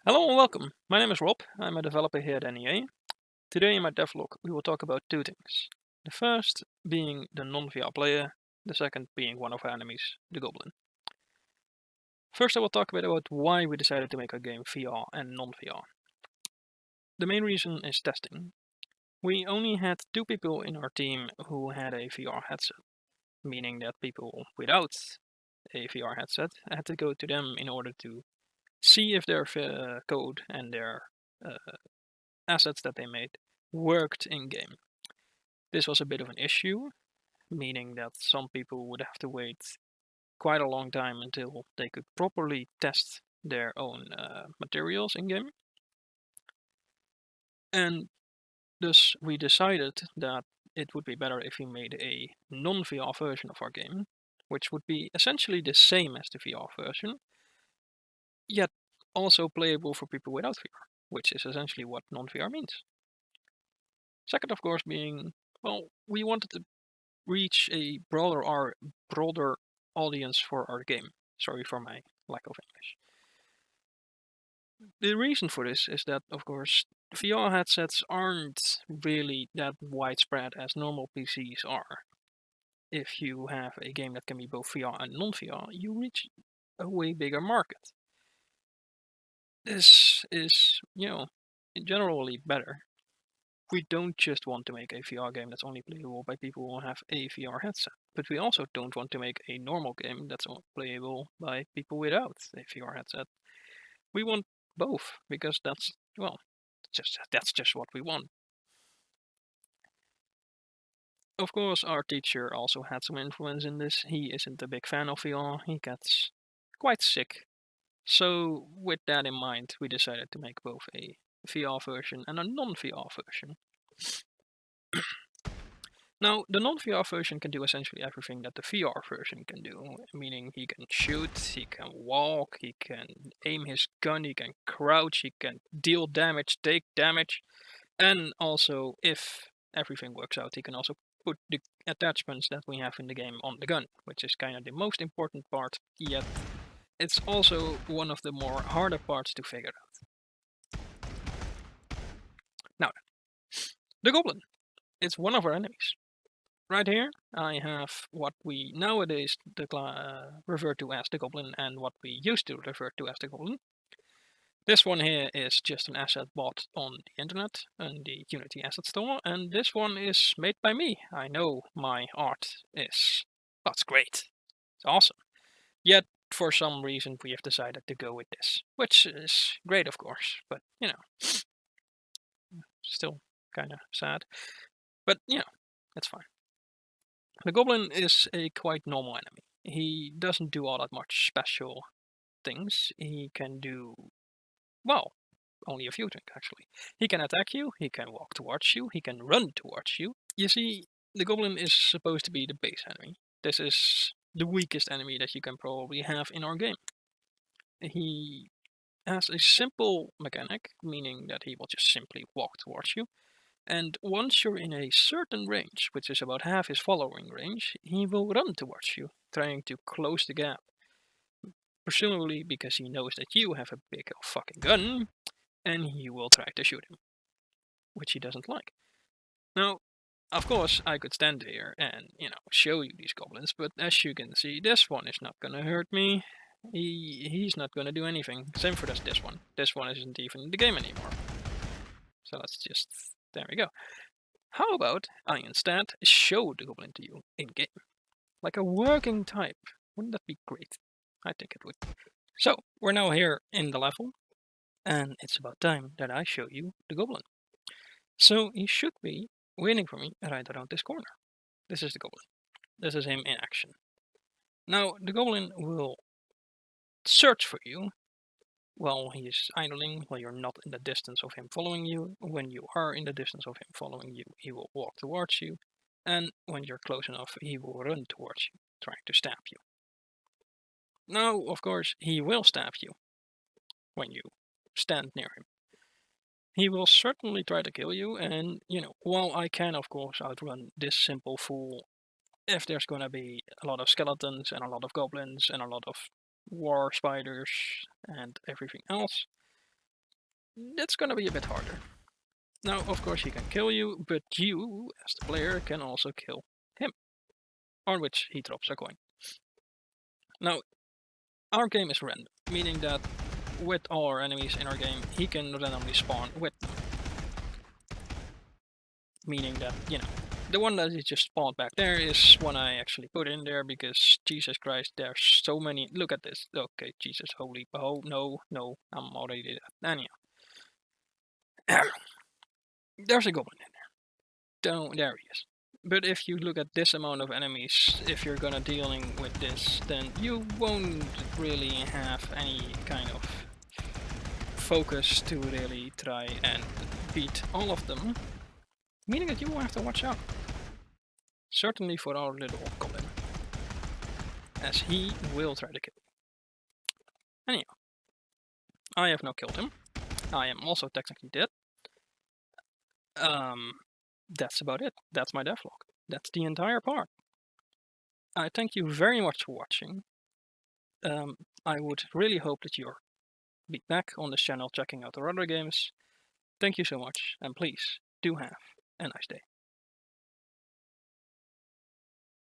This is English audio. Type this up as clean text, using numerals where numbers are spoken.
Hello and welcome. My name is Rob. I'm a developer here at NEA. Today in my devlog we will talk about two things. The first being the non-VR player, the second being one of our enemies, the Goblin. First I will talk a bit about why we decided to make our game VR and non-VR. The main reason is testing. We only had two people in our team who had a VR headset, meaning that people without a VR headset had to go to them in order to see if their code and their uh, assets that they made worked in game. This was a bit of an issue, meaning that some people would have to wait quite a long time until they could properly test their own materials in game. And thus we decided that it would be better if we made a non-VR version of our game, which would be essentially the same as the VR version, yet also playable for people without VR, which is essentially what non-VR means. Second, of course, being, well, we wanted to reach a broader audience for our game. Sorry for my lack of English. The reason for this is that, of course, VR headsets aren't really that widespread as normal PCs are. If you have a game that can be both VR and non-VR, you reach a way bigger market. This is, generally better. We don't just want to make a VR game that's only playable by people who have a VR headset, but we also don't want to make a normal game that's playable by people without a VR headset. We want both because that's just what we want. Of course, our teacher also had some influence in this. He isn't a big fan of VR. He gets quite sick. So, with that in mind, we decided to make both a VR version and a non-VR version. Now, the non-VR version can do essentially everything that the VR version can do, meaning he can shoot, he can walk, he can aim his gun, he can crouch, he can deal damage, take damage, and also, if everything works out, he can also put the attachments that we have in the game on the gun, which is kind of the most important part, yet it's also one of the more harder parts to figure out. Now, the Goblin. It's one of our enemies. Right here, I have what we nowadays refer to as the Goblin and what we used to refer to as the Goblin. This one here is just an asset bought on the internet and the Unity asset store, and this one is made by me. I know my art is, that's great, it's awesome. Yet, for some reason, we have decided to go with this, which is great, of course, but still kind of sad. But that's fine. The Goblin is a quite normal enemy. He doesn't do all that much special things. He can do, well, only a few things actually. He can attack you, he can walk towards you, he can run towards you. You see, the Goblin is supposed to be the base enemy. This is the weakest enemy that you can probably have in our game. He has a simple mechanic, meaning that he will just simply walk towards you. And once you're in a certain range, which is about half his following range, he will run towards you, trying to close the gap. Presumably because he knows that you have a big fucking gun, and he will try to shoot him, which he doesn't like. Now, of course, I could stand here and, show you these goblins, but as you can see, this one is not gonna hurt me. He's not gonna do anything. Same for this one. This one isn't even in the game anymore. So let's just, there we go. How about I instead show the goblin to you in game? Like a working type. Wouldn't that be great? I think it would. So, we're now here in the level, and it's about time that I show you the goblin. So, he should be waiting for me right around this corner. This is the goblin. This is him in action. Now, the goblin will search for you while he is idling, while you're not in the distance of him following you. When you are in the distance of him following you, he will walk towards you. And when you're close enough, he will run towards you, trying to stab you. Now, of course, he will stab you when you stand near him. He will certainly try to kill you, and, while I can, of course, outrun this simple fool, if there's gonna be a lot of skeletons and a lot of goblins and a lot of war spiders and everything else, that's gonna be a bit harder. Now, of course, he can kill you, but you, as the player, can also kill him, on which he drops a coin. Now, our game is random, meaning that with all our enemies in our game, he can randomly spawn with them. Meaning that, you know, the one that is just spawned back there is one I actually put in there because, Jesus Christ, there's so many. Look at this. Okay, Jesus, holy, oh, no, I'm already dead. Anyhow. There's a goblin in there. There he is. But if you look at this amount of enemies, if you're gonna dealing with this, then you won't really have any kind of focus to really try and beat all of them. Meaning that you will have to watch out. Certainly for our little goblin. As he will try to kill you. Anyhow. I have now killed him. I am also technically dead. That's about it. That's my devlog. That's the entire part. I thank you very much for watching. I would really hope that you'll be back on this channel checking out our other games. Thank you so much, and please do have a nice day.